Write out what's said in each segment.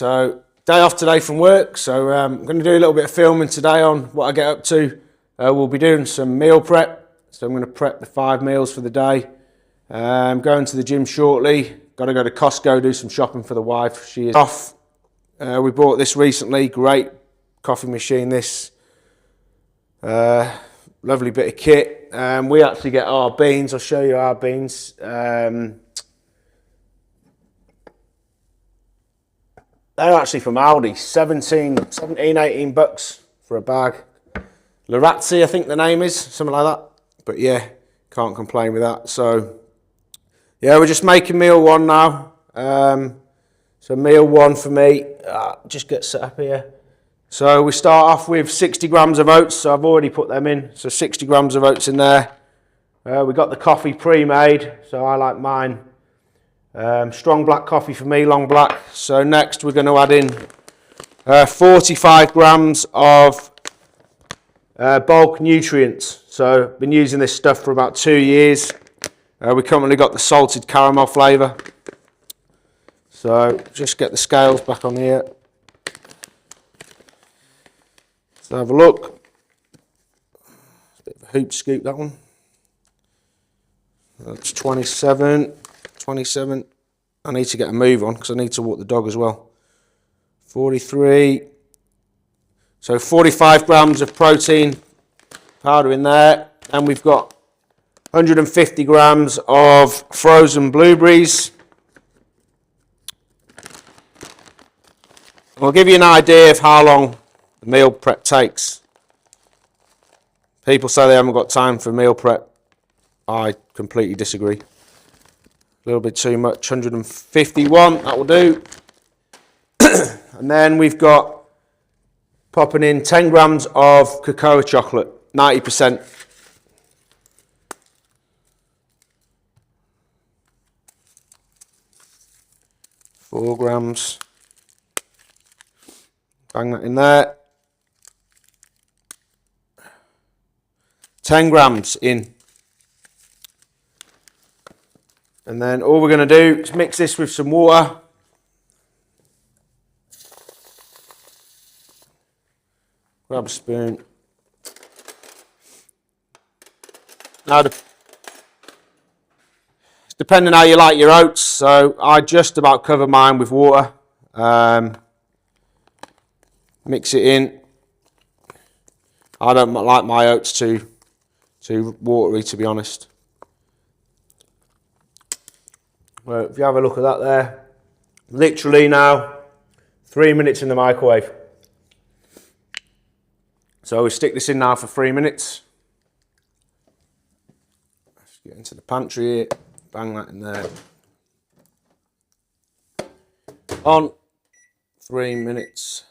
So day off today from work, so I'm going to do a little bit of filming today on what I get up to. We'll be doing some meal prep, so I'm going to prep the 5 meals for the day. I'm going to the gym shortly. Got to go to Costco, do some shopping for the wife. She is off. We bought this recently, great coffee machine this. Lovely bit of kit. We actually get our beans, I'll show you our beans. They're actually from Aldi, 17, 18 bucks for a bag. Larazzi, I think the name is, something like that. But yeah, can't complain with that. So yeah, we're just making meal one now. So meal one for me, just get set up here. So we start off with 60 grams of oats, so I've already put them in. So 60 grams of oats in there. We got the coffee pre-made, so I like mine. Strong black coffee for me, long black. So next we're going to add in 45 grams of bulk nutrients. So I've been using this stuff for about 2 years. We currently got the salted caramel flavour. So just get the scales back on here. Let's have a look. It's a bit of a hoop scoop, that one. That's 27. I need to get a move on because I need to walk the dog as well. 43. So 45 grams of protein powder in there. And we've got 150 grams of frozen blueberries. I'll give you an idea of how long the meal prep takes. People say they haven't got time for meal prep. I completely disagree. A little bit too much, 151, that will do. And then we've got popping in 10 grams of cocoa chocolate, 90%. Four grams. Bang that in there. 10 grams in. And then all we're going to do is mix this with some water. Grab a spoon. Now, depending how you like your oats, so I just about cover mine with water. Mix it in. I don't like my oats too watery, to be honest. Well, if you have a look at that there, literally now 3 minutes in the microwave. So we stick this in now for 3 minutes. Let's get into the pantry here, bang that in there. On 3 minutes.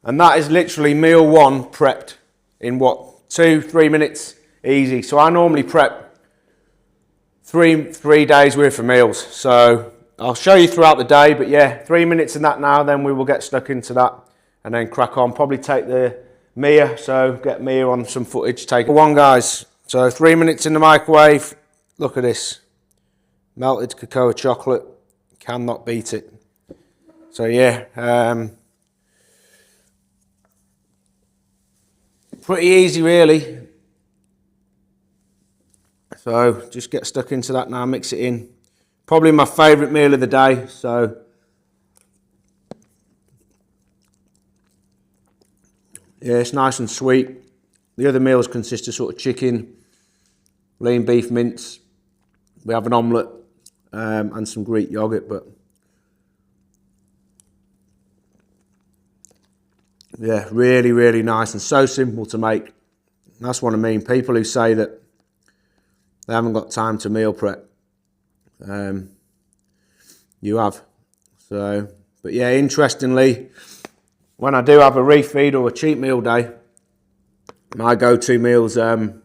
And that is literally meal one prepped in what, 2-3 minutes. Easy. So I normally prep three days worth of meals. So I'll show you throughout the day, but yeah, 3 minutes in that now, then we will get stuck into that and then crack on. Probably take the Mia, so get Mia on some footage. Take one, guys. So 3 minutes in the microwave. Look at this. Melted cocoa chocolate. Cannot beat it. So yeah, pretty easy really. So just get stuck into that now, mix it in. Probably my favourite meal of the day, so. Yeah, it's nice and sweet. The other meals consist of sort of chicken, lean beef mince. We have an omelette and some Greek yogurt, but. Yeah, really, really nice and so simple to make. That's what I mean. People who say that they haven't got time to meal prep. You have. So, but yeah, interestingly, when I do have a refeed or a cheat meal day, my go-to meals, you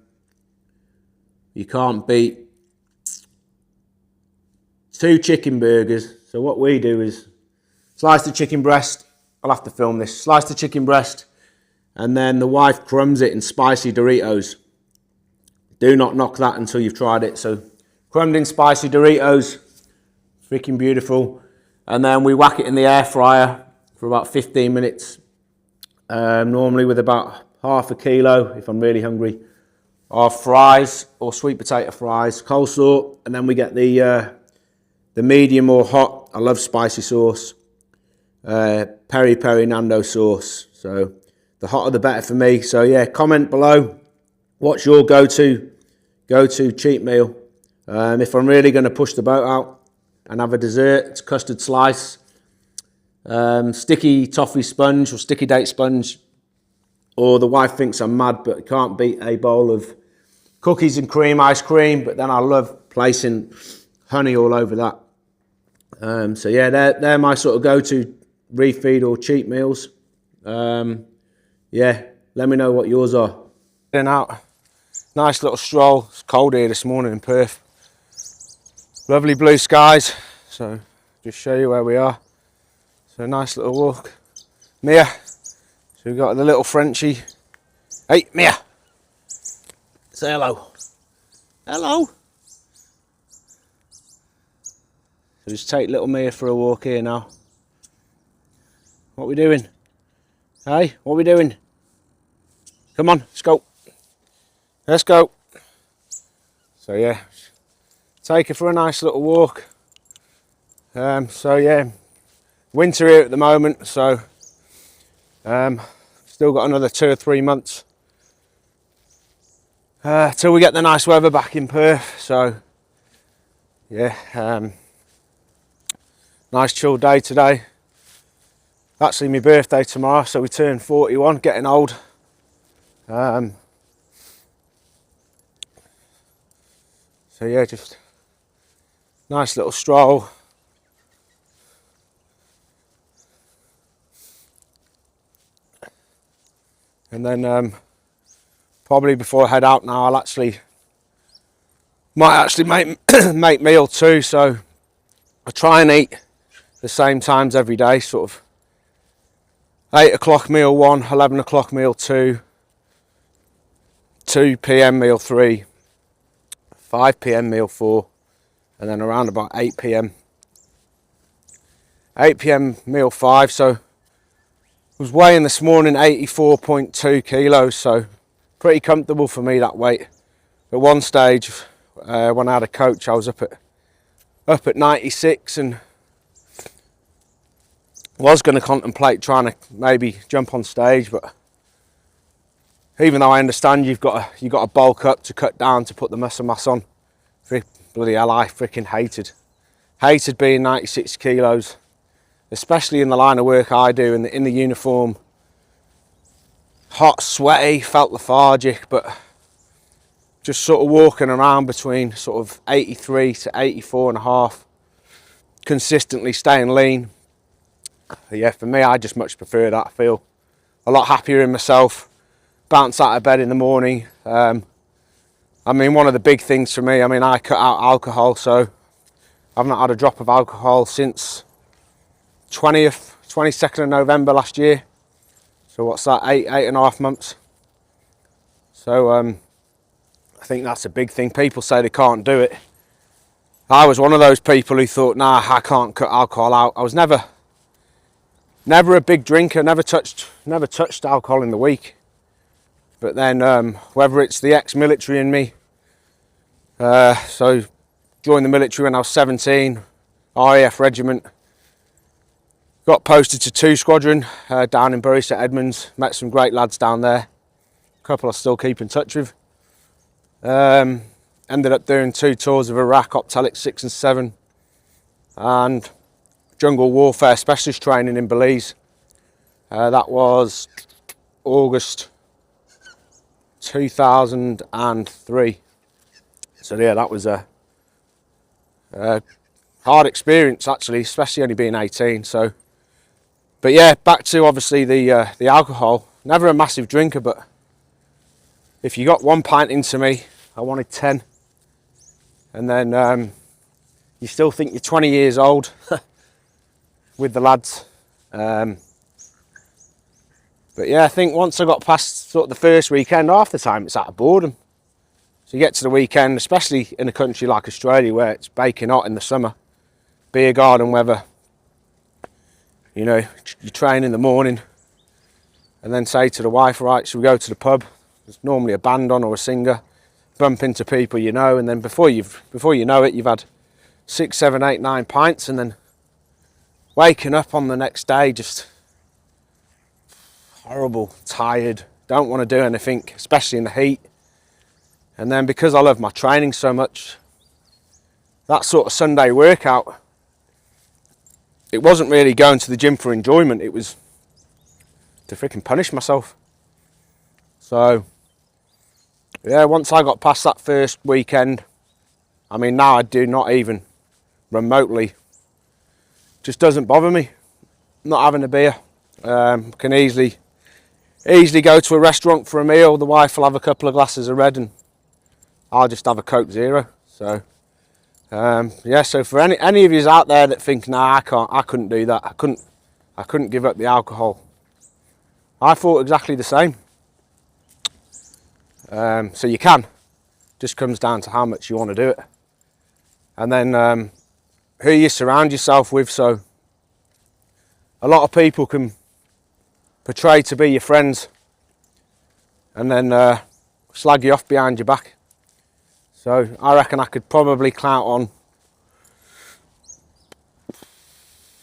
can't beat 2 chicken burgers. So what we do is slice the chicken breast. I'll have to film this. Slice the chicken breast, and then the wife crumbs it in spicy Doritos. Do not knock that until you've tried it. So crumbed in spicy Doritos freaking beautiful. And then we whack it in the air fryer for about 15 minutes, normally with about half a kilo, if I'm really hungry, of fries or sweet potato fries, coleslaw, and then we get the medium or hot, I love spicy sauce, peri peri Nando sauce. So the hotter the better for me. So yeah, comment below, what's your go-to cheat meal? If I'm really going to push the boat out and have a dessert, it's custard slice, sticky toffee sponge or sticky date sponge, or the wife thinks I'm mad, but can't beat a bowl of cookies and cream ice cream. But then I love placing honey all over that. So yeah, they're my sort of go-to refeed or cheat meals. Yeah, let me know what yours are. Getting out, nice little stroll. It's cold here this morning in Perth. Lovely blue skies. So just show you where we are. So nice little walk. Mia. So we've got the little Frenchie. Hey, Mia. Say hello. Hello. So just take little Mia for a walk here now. What we doing? Hey, what we doing? Come on, let's go. Let's go. So yeah, take her for a nice little walk. So yeah, winter here at the moment, so still got another 2 or 3 months till we get the nice weather back in Perth. So yeah, nice chill day today. Actually my birthday tomorrow, so we turn 41, getting old. So yeah, just nice little stroll. And then probably before I head out now, I'll might actually make meal too. So I try and eat the same times every day, sort of 8 o'clock meal 1, 11 o'clock meal 2, 2 p.m. meal 3, 5 p.m. meal 4, and then around about 8 p.m. meal 5. So I was weighing this morning 84.2 kilos, so pretty comfortable for me, that weight. At one stage, when I had a coach, I was up at 96, and was going to contemplate trying to maybe jump on stage, but even though I understand you've got to bulk up to cut down to put the muscle mass on, bloody hell, I freaking hated being 96 kilos, especially in the line of work I do, in the uniform. Hot, sweaty, felt lethargic, but just sort of walking around between sort of 83 to 84 and a half, consistently staying lean. Yeah, for me, I just much prefer that. I feel a lot happier in myself, bounce out of bed in the morning. I mean, one of the big things for me, I mean, I cut out alcohol, so I've not had a drop of alcohol since 22nd of November last year. So what's that, 8.5 months. So I think that's a big thing. People say they can't do it. I was one of those people who thought, nah, I can't cut alcohol out. I was never a big drinker, never touched alcohol in the week. But then whether it's the ex-military in me, so joined the military when I was 17, RAF regiment, got posted to 2 Squadron down in Bury St Edmunds, met some great lads down there, a couple I still keep in touch with. Ended up doing 2 tours of Iraq, Optelic 6 and 7, and jungle warfare specialist training in Belize. That was August 2003. So yeah, that was a hard experience actually, especially only being 18. So, but yeah, back to obviously the alcohol. Never a massive drinker, but if you got 1 pint into me, I wanted 10. And then you still think you're 20 years old with the lads. But yeah, I think once I got past sort of the first weekend, half the time it's out of boredom. So you get to the weekend, especially in a country like Australia where it's baking hot in the summer, beer garden weather, you know, you train in the morning and then say to the wife, right, shall we go to the pub? There's normally a band on or a singer, bump into people you know, and then before you know it, you've had 6, 7, 8, 9 pints, and then waking up on the next day just horrible, tired, don't want to do anything, especially in the heat. And then because I love my training so much, that sort of Sunday workout, it wasn't really going to the gym for enjoyment, it was to freaking punish myself. So yeah, once I got past that first weekend, I mean, now I do not even remotely, just doesn't bother me not having a beer. Can easily go to a restaurant for a meal, the wife will have a couple of glasses of red and I'll just have a Coke Zero. So yeah, so for any of you out there that think, nah, I couldn't do that, I couldn't give up the alcohol, I thought exactly the same. So you can, just comes down to how much you want to do it, and then who you surround yourself with. So a lot of people can portray to be your friends and then slag you off behind your back. So I reckon I could probably count on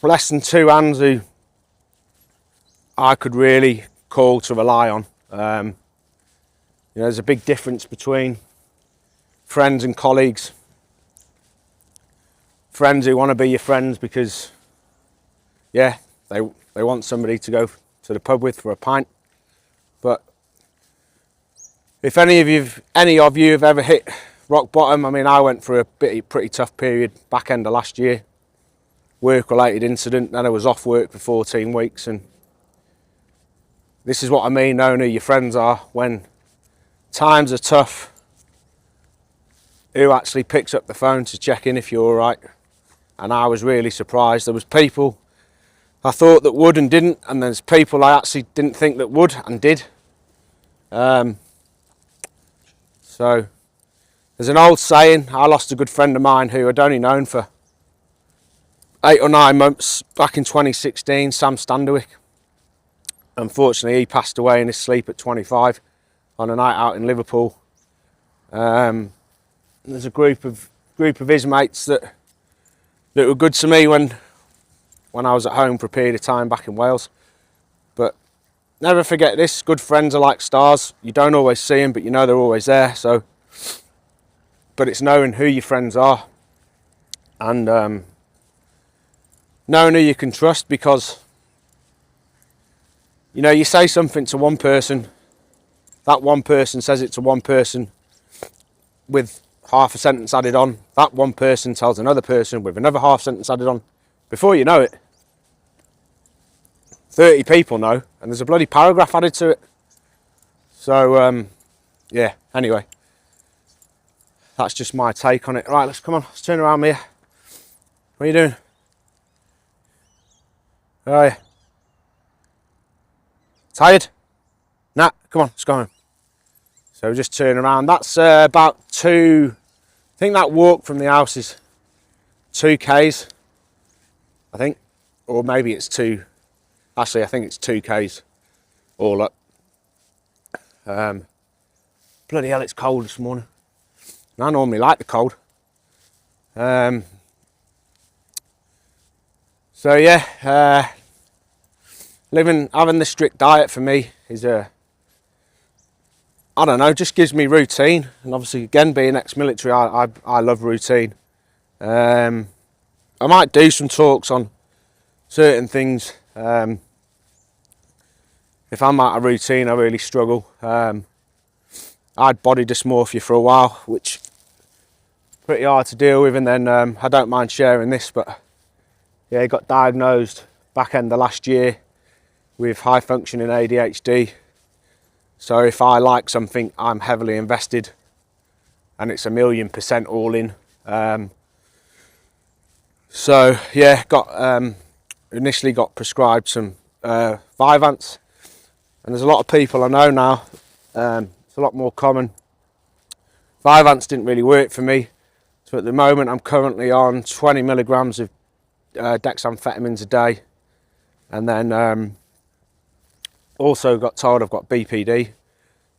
less than 2 hands who I could really call to rely on. You know, there's a big difference between friends and colleagues. Friends who want to be your friends because, yeah, they want somebody to go to the pub with for a pint. But if any of you have ever hit rock bottom, I mean, I went through a pretty tough period back end of last year, work-related incident, then I was off work for 14 weeks, and this is what I mean, knowing who your friends are when times are tough. Who actually picks up the phone to check in if you're all right? And I was really surprised. There was people I thought that would and didn't, and there's people I actually didn't think that would and did. So there's an old saying. I lost a good friend of mine who I'd only known for 8 or 9 months back in 2016, Sam Standerwick. Unfortunately, he passed away in his sleep at 25 on a night out in Liverpool. There's a group of his mates that were good to me when I was at home for a period of time back in Wales. But never forget this, good friends are like stars. You don't always see them, but you know they're always there. So, but it's knowing who your friends are and knowing who you can trust, because you know, you say something to one person, that one person says it to one person with half a sentence added on, that one person tells another person with another half sentence added on. Before you know it, 30 people know, and there's a bloody paragraph added to it. So yeah, anyway, that's just my take on it. Right, let's turn around, Mia. What are you doing? Where are you? Tired? Nah, come on, let's go home. So just turn around. That's about 2, I think that walk from the house is 2 Ks, I think, or maybe it's 2, actually I think it's 2 Ks all up. Bloody hell, it's cold this morning. And I normally like the cold. So yeah, having this strict diet for me is I don't know, just gives me routine. And obviously, again, being ex-military, I love routine. I might do some talks on certain things. If I'm out of routine, I really struggle. I had body dysmorphia for a while, which pretty hard to deal with, and then I don't mind sharing this, but yeah, I got diagnosed back end of last year with high functioning ADHD. So if I like something, I'm heavily invested, and it's 1,000,000% all in. So yeah, initially got prescribed some Vyvanse, and there's a lot of people I know now. It's a lot more common. Vyvanse didn't really work for me, so at the moment I'm currently on 20 milligrams of dexamphetamines a day, and then also got told I've got BPD,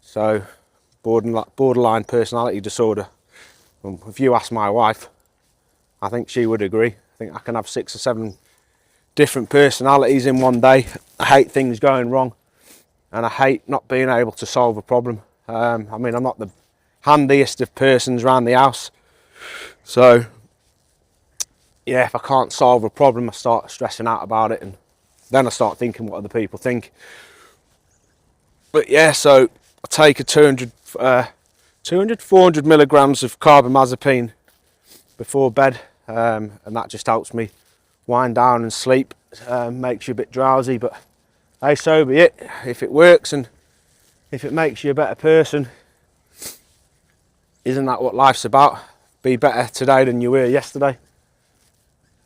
so borderline personality disorder. If you ask my wife, I think she would agree. I think I can have 6 or 7 different personalities in one day. I hate things going wrong, and I hate not being able to solve a problem. I mean, I'm not the handiest of persons around the house, so yeah, if I can't solve a problem, I start stressing out about it, and then I start thinking what other people think. But yeah, so I take a 400 milligrams of carbamazepine before bed, and that just helps me wind down and sleep. Makes you a bit drowsy, but hey, so be it. If it works and if it makes you a better person, isn't that what life's about? Be better today than you were yesterday.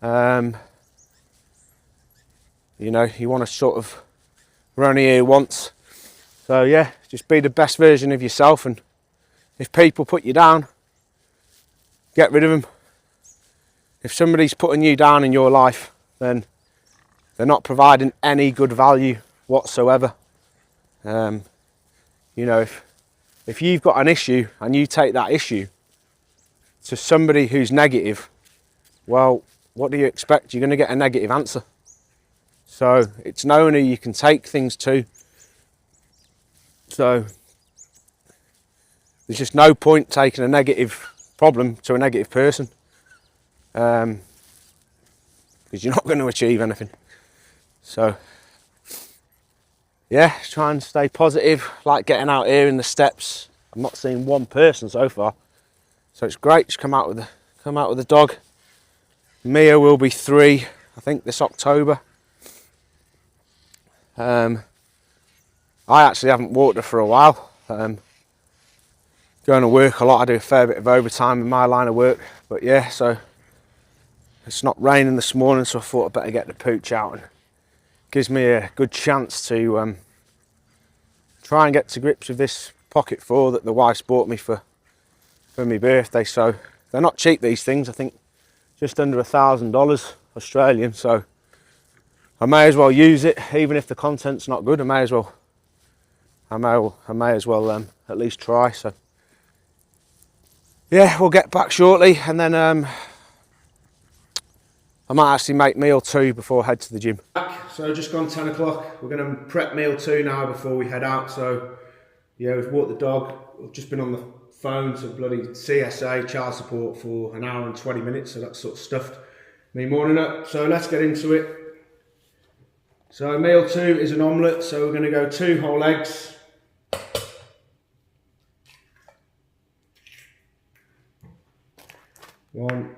You know, you want to sort of, we're only here once, so yeah, just be the best version of yourself, and if people put you down, get rid of them. If somebody's putting you down in your life, then they're not providing any good value whatsoever. You know, if you've got an issue and you take that issue to somebody who's negative, well, what do you expect? You're going to get a negative answer. So it's known who you can take things to. So there's just no point taking a negative problem to a negative person, because you're not going to achieve anything. So yeah, try and stay positive, like getting out here in the steps. I've not seen one person so far, so it's great. Just come out with the dog. Mia will be 3, I think, this October. I actually haven't walked her for a while. Going to work a lot. I do a fair bit of overtime in my line of work, but yeah, so it's not raining this morning, so I thought I'd better get the pooch out, and gives me a good chance to try and get to grips with this pocket 4 that the wife's bought me for my birthday. So they're not cheap, these things. I think just under $1,000 Australian, so I may as well use it, even if the content's not good. I may as well at least try. So yeah, we'll get back shortly, and then I might actually make meal 2 before I head to the gym. So just gone 10 o'clock. We're going to prep meal 2 now before we head out. So yeah, we've walked the dog. We've just been on the phone to bloody CSA, child support, for an hour and 20 minutes. So that's sort of stuffed me morning up. So let's get into it. So meal 2 is an omelette. So we're going to go 2 whole eggs. One,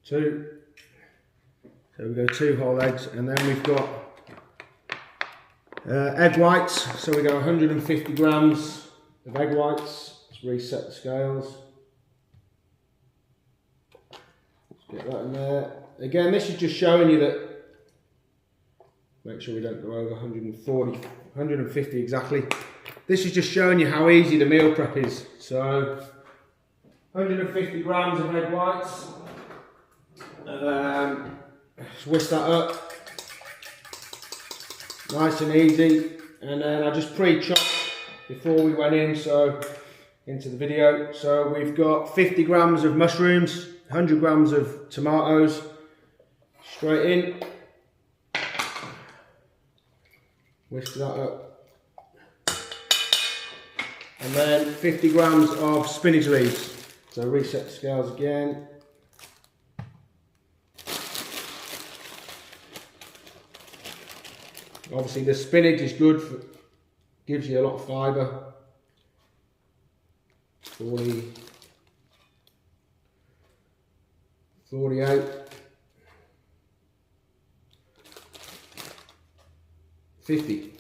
2. So we go 2 whole eggs, and then we've got egg whites. So we go 150 grams of egg whites. Let's reset the scales. Let's get that in there. Again, this is just showing you that, make sure we don't go over 150 exactly. This is just showing you how easy the meal prep is. So 150 grams of egg whites. Just whisk that up, nice and easy, and then I just pre-chopped before we went into the video. So we've got 50 grams of mushrooms, 100 grams of tomatoes, straight in, whisk that up, and then 50 grams of spinach leaves. So reset the scales again. Obviously the spinach is good, gives you a lot of fibre. 40, 48, 50,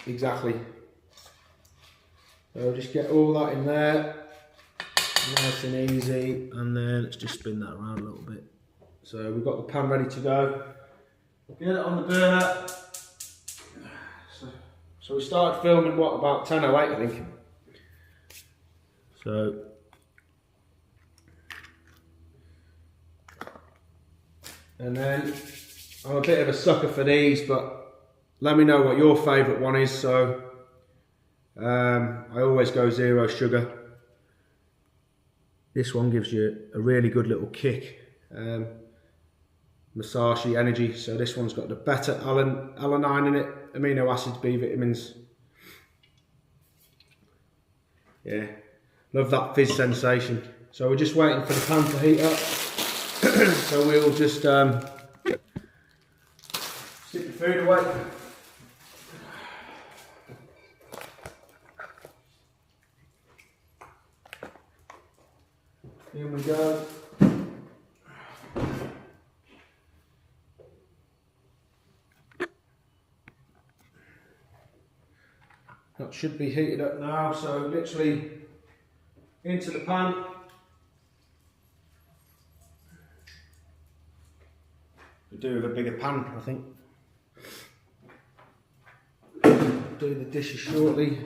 exactly. So just get all that in there, nice and easy, and then let's just spin that around a little bit. So we've got the pan ready to go. Get it on the burner. So we started filming, what, about 10:08 I think. So And then I'm a bit of a sucker for these, but let me know what your favourite one is. So I always go 0 sugar. This one gives you a really good little kick, massagey energy. So this one's got the beta alanine in it, amino acids, B vitamins. Yeah, love that fizz sensation. So we're just waiting for the pan to heat up. So we'll just stick the food away. Here we go. That should be heated up now, so literally into the pan. We'll do with a bigger pan, I think. Do the dishes shortly.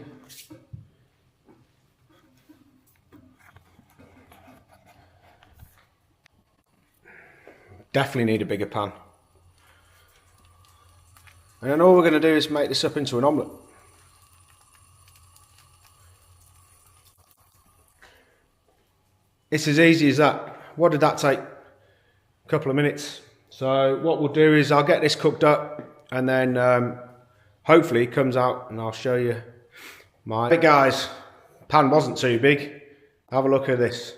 Definitely need a bigger pan. And then all we're going to do is make this up into an omelette. It's as easy as that. What did that take? A couple of minutes. So what we'll do is I'll get this cooked up and then hopefully it comes out and I'll show you my... Hey guys, pan wasn't too big. Have a look at this.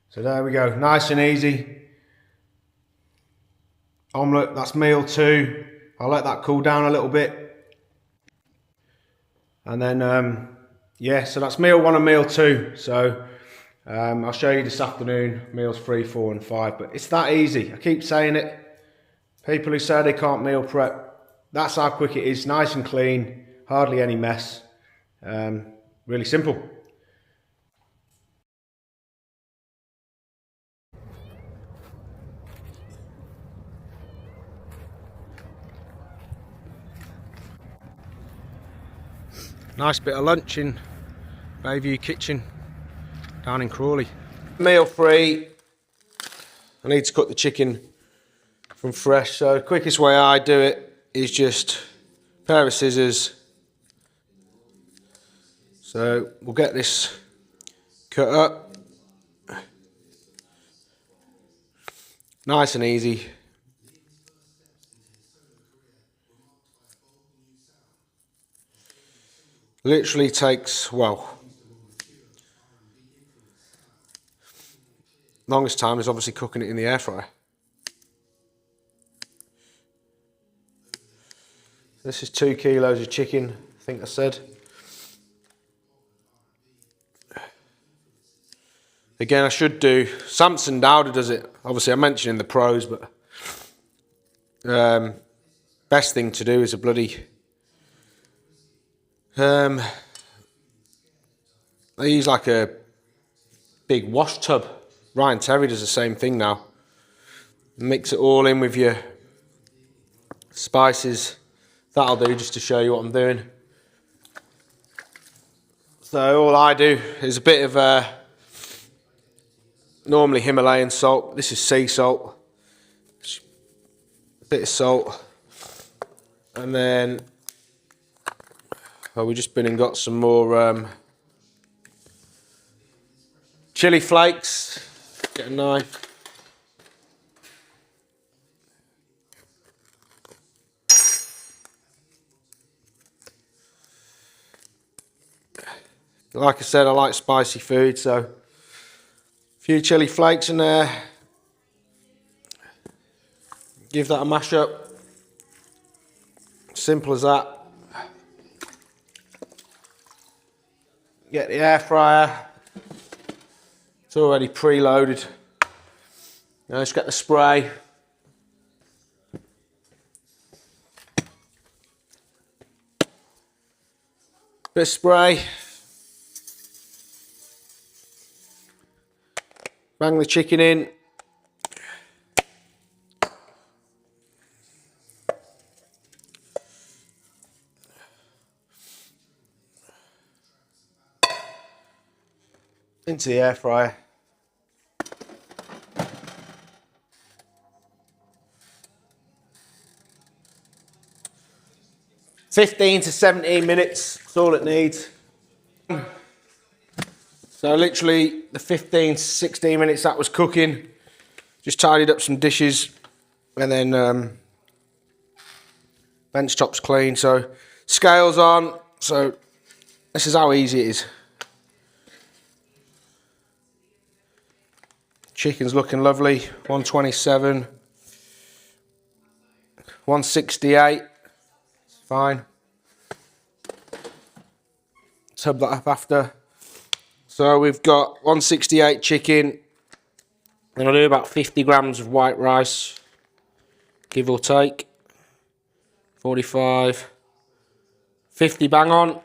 So there we go, nice and easy. Omelette, that's meal 2. I'll let that cool down a little bit. And then, yeah, so that's meal 1 and meal 2. So I'll show you this afternoon, meals 3, 4 and 5. But it's that easy, I keep saying it. People who say they can't meal prep, that's how quick it is, nice and clean, hardly any mess. Really simple. Nice bit of lunch in Bayview Kitchen down in Crawley. Meal 3, I need to cut the chicken from fresh, so the quickest way I do it is just a pair of scissors. So we'll get this cut up. Nice and easy. Literally takes, well, longest time is obviously cooking it in the air fryer. This is 2 kilos of chicken, I think I said. Again, I should do, Samson Dowder does it. Obviously I mentioned in the pros, but best thing to do is a bloody, they use like a big wash tub. Ryan Terry does the same thing now. Mix it all in with your spices. That'll do, just to show you what I'm doing. So all I do is a bit of normally Himalayan salt. This is sea salt. A bit of salt. And then we've just been and got some more chili flakes. Get a knife. Like I said, I like spicy food, so a few chili flakes in there. Give that a mash up. Simple as that. Get the air fryer. It's already preloaded. Now let's get the spray. Bit of spray. Bang the chicken in. Into the air fryer. 15 to 17 minutes, that's all it needs. So literally the 15 to 16 minutes that was cooking, just tidied up some dishes and then bench top's clean, so scales on, so this is how easy it is. Chicken's looking lovely, 127, 168, it's fine. Tub that up after. So we've got 168 chicken, and I'll do about 50 grams of white rice, give or take. 45, 50 bang on.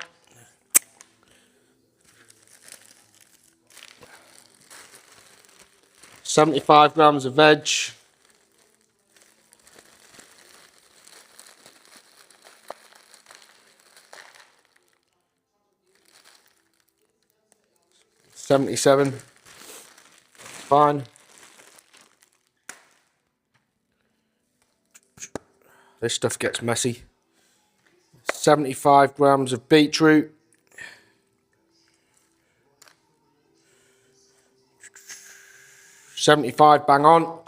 $75 grams of veg. $77, fine. This stuff gets messy. 75 grams of beetroot. $75 bang on.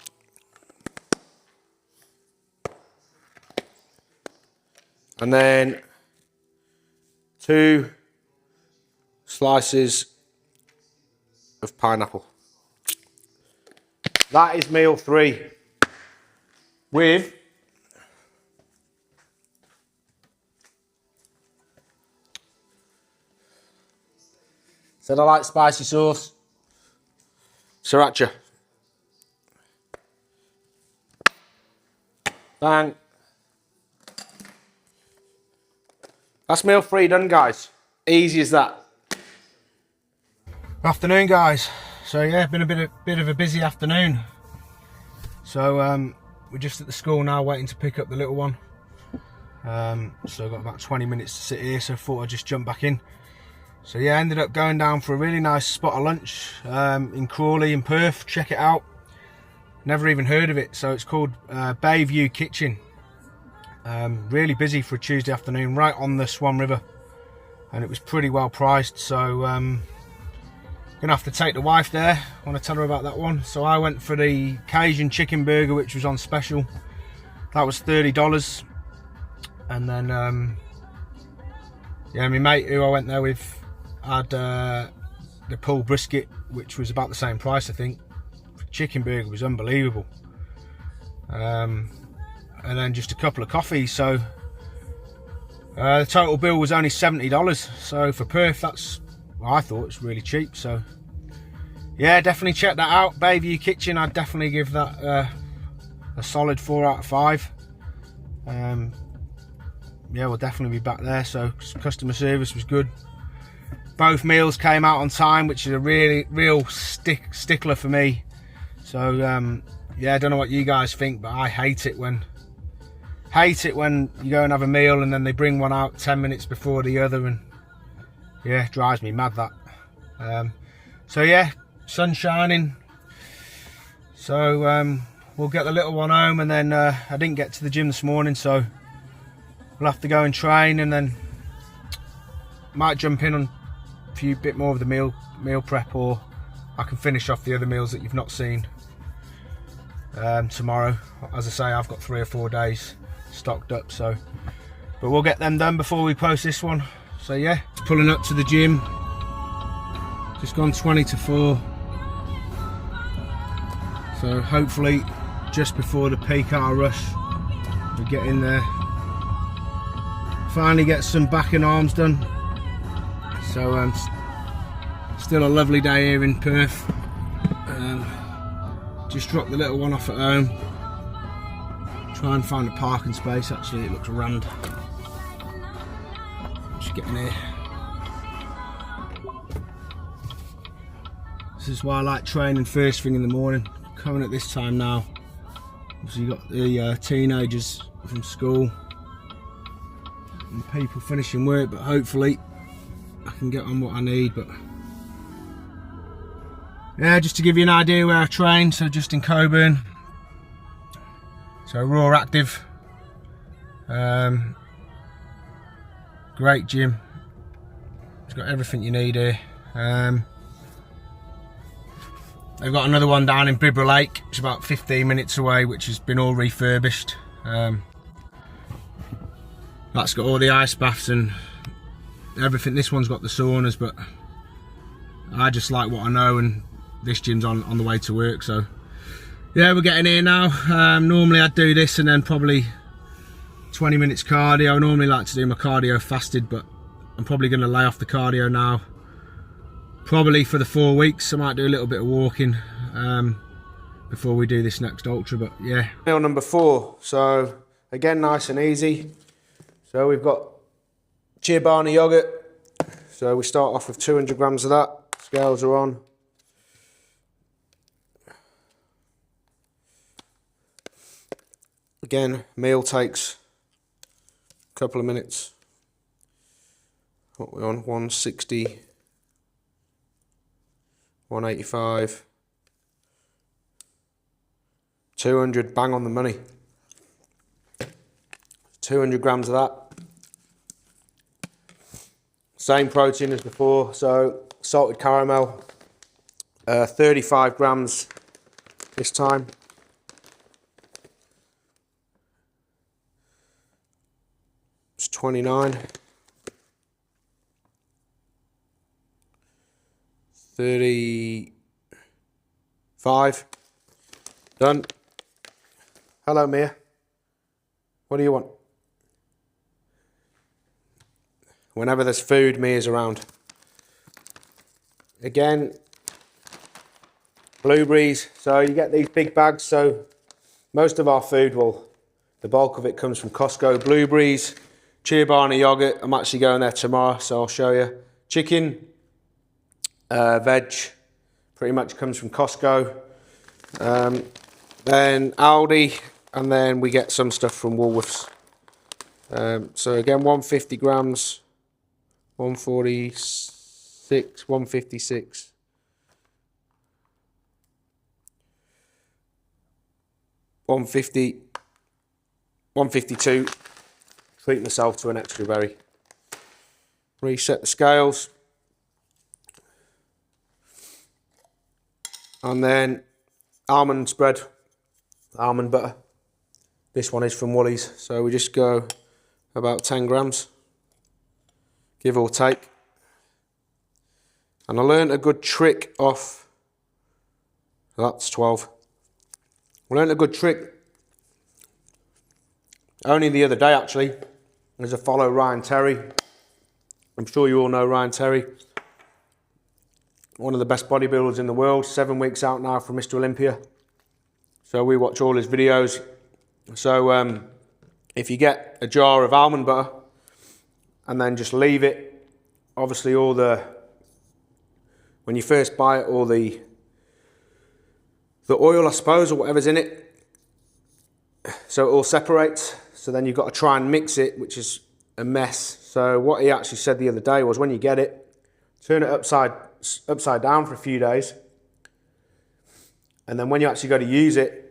And then 2 slices of pineapple. That is meal 3 with said I like spicy sauce, sriracha. Bang. That's meal 3 done, guys. Easy as that. Afternoon, guys. So yeah, been a bit of a busy afternoon. So we're just at the school now, waiting to pick up the little one. So I've got about 20 minutes to sit here, so I thought I'd just jump back in. So yeah, I ended up going down for a really nice spot of lunch in Crawley in Perth. Check it out. Never even heard of it. So it's called Bayview Kitchen. Really busy for a Tuesday afternoon, right on the Swan River, and it was pretty well priced. So gonna have to take the wife there. I want to tell her about that one. So I went for the Cajun chicken burger, which was on special. That was $30, and then yeah, my mate who I went there with had the pulled brisket, which was about the same price, I think. The chicken burger was unbelievable. And then just a couple of coffees. So the total bill was only $70. So for Perth, that's, well, I thought it's really cheap. So yeah, definitely check that out. Bayview Kitchen, I'd definitely give that a solid 4 out of 5. Yeah, we'll definitely be back there. So customer service was good. Both meals came out on time, which is a real stickler for me. So yeah, I don't know what you guys think, but I hate it when you go and have a meal and then they bring one out 10 minutes before the other, and yeah, it drives me mad, that. So yeah, sun's shining. So we'll get the little one home, and then I didn't get to the gym this morning, so we'll have to go and train, and then might jump in on a few bit more of the meal prep, or I can finish off the other meals that you've not seen tomorrow. As I say, I've got 3 or 4 days stocked up, so but we'll get them done before we post this one. So yeah, pulling up to the gym, just gone 20 to 4, so hopefully just before the peak hour rush we get in there, finally get some back and arms done. So still a lovely day here in Perth. Just dropped the little one off at home. Try and find a parking space. Actually, it looks rand. Just getting here. This is why I like training first thing in the morning. Coming at this time now. Obviously, you've got the teenagers from school and people finishing work, but hopefully I can get on what I need. But yeah, just to give you an idea where I train, so just in Coburn, so Raw Active, Great gym. It's got everything you need here. They've got another one down in Bibra Lake, which is about 15 minutes away, which has been all refurbished. That's got all the ice baths and everything. This one's got the saunas, but I just like what I know, and this gym's on the way to work, so yeah, we're getting here now. Normally I'd do this and then probably 20 minutes cardio. I normally like to do my cardio fasted, but I'm probably going to lay off the cardio now. Probably for the 4 weeks. I might do a little bit of walking before we do this next ultra, but yeah. Meal number 4. So again, nice and easy. So we've got Chobani yogurt. So we start off with 200 grams of that. Scales are on. Again, meal takes a couple of minutes. What we're on, 160, 185, 200, bang on the money. 200 grams of that. Same protein as before, so salted caramel, 35 grams this time. It's 29. 35. Done. Hello, Mia. What do you want? Whenever there's food, Mia's around. Again, blueberries. So you get these big bags. So most of our food, well, the bulk of it comes from Costco. Blueberries, Chobani yogurt. I'm actually going there tomorrow, so I'll show you. Chicken, veg, pretty much comes from Costco. Then Aldi, and then we get some stuff from Woolworths. So again, 150 grams, 146, 156. 150, 152. Treat myself to an extra berry. Reset the scales. And then almond spread, almond butter. This one is from Woolies, so we just go about 10 grams, give or take. And I learned a good trick off, that's 12. I learned a good trick only the other day actually, as I follow Ryan Terry. I'm sure you all know Ryan Terry. One of the best bodybuilders in the world, 7 weeks out now from Mr. Olympia. So we watch all his videos. So if you get a jar of almond butter and then just leave it, obviously when you first buy it, all the oil, I suppose, or whatever's in it, so it all separates. So then you've got to try and mix it, which is a mess. So what he actually said the other day was when you get it, turn it upside down for a few days, and then when you actually go to use it,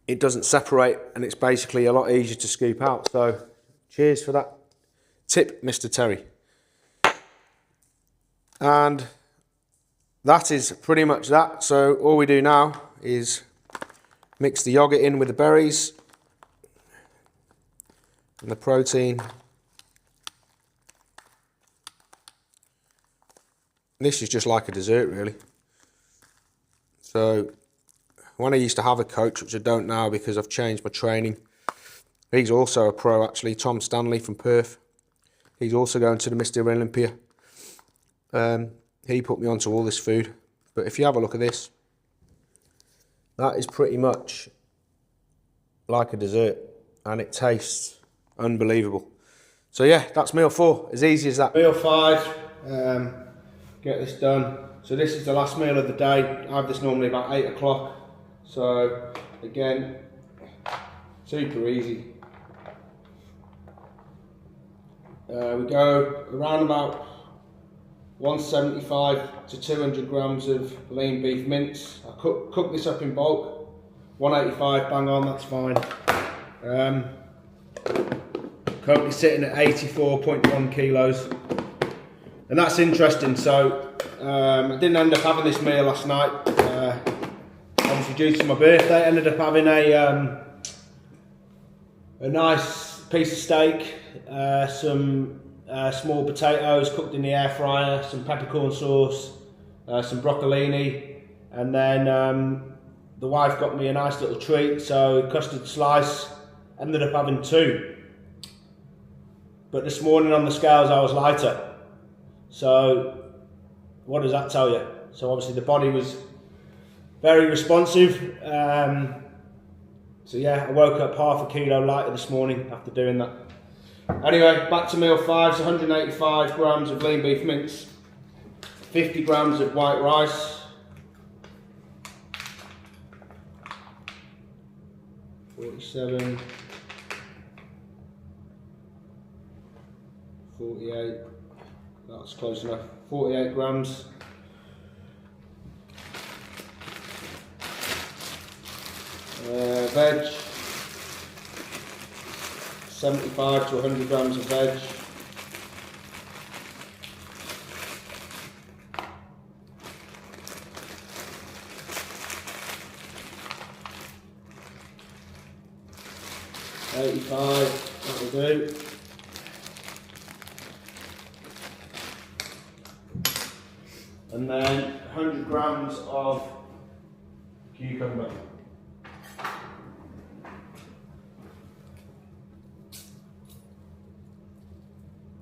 it doesn't separate, and it's basically a lot easier to scoop out. So cheers for that tip, Mr. Terry. And that is pretty much that. So all we do now is mix the yogurt in with the berries and the protein. This is just like a dessert, really. So when I used to have a coach, which I don't now because I've changed my training, he's also a pro actually, Tom Stanley from Perth. He's also going to the Mr. Olympia. He put me onto all this food. But if you have a look at this, that is pretty much like a dessert, and it tastes unbelievable. So yeah, that's meal 4, as easy as that. Meal 5, get this done. So this is the last meal of the day. I have this normally about 8 o'clock. So again, super easy. We go around about 175 to 200 grams of lean beef mince. I cook this up in bulk. 185, bang on, that's fine. Currently sitting at 84.1 kilos. And that's interesting. So I didn't end up having this meal last night. Obviously due to my birthday, I ended up having a nice piece of steak, some small potatoes cooked in the air fryer, some peppercorn sauce, some broccolini, and then the wife got me a nice little treat, so custard slice. Ended up having 2. But this morning on the scales I was lighter. So what does that tell you? So obviously the body was very responsive. So yeah, I woke up half a kilo lighter this morning after doing that. Anyway, back to meal 5, so 185 grams of lean beef mince, 50 grams of white rice, 47, 48, that's close enough, 48 grams. Veg, 75 to 100 grams of veg. That'll do. And then 100 grams of cucumber.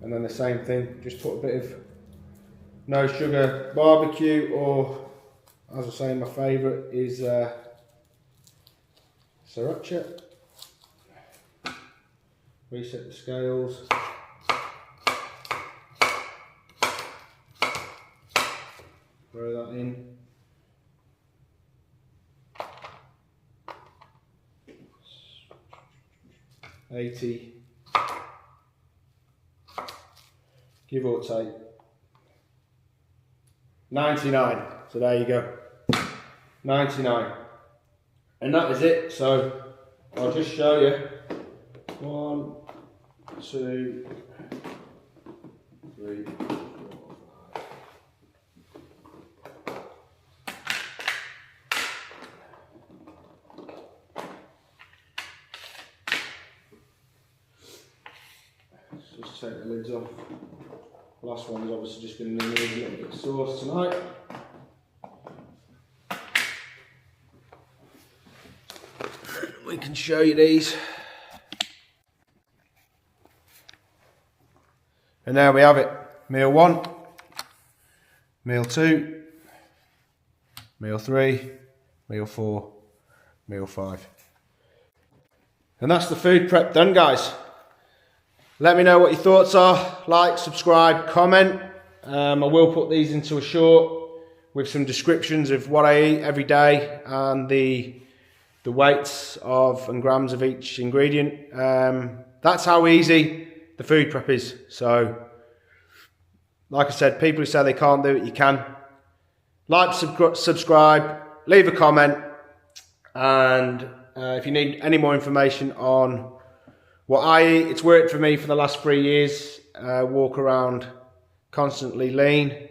And then the same thing, just put a bit of no sugar barbecue, or as I say, my favourite is sriracha. Reset the scales. Throw that in. $80. Give or take. 99. So there you go. 99. And that is it. So I'll just show you. 1, 2, 3, 4, 5. Let's just take the lids off. Last one's obviously just going to need a little bit of sauce tonight. We can show you these. And there we have it. Meal 1, meal 2, meal 3, meal 4, meal 5. And that's the food prep done, guys. Let me know what your thoughts are. Like, subscribe, comment. I will put these into a short with some descriptions of what I eat every day and the weights of and grams of each ingredient. That's how easy the food prep is. So, like I said, people who say they can't do it, you can. Like, subscribe, leave a comment, and if you need any more information on what I eat, it's worked for me for the last 3 years. Walk around constantly lean.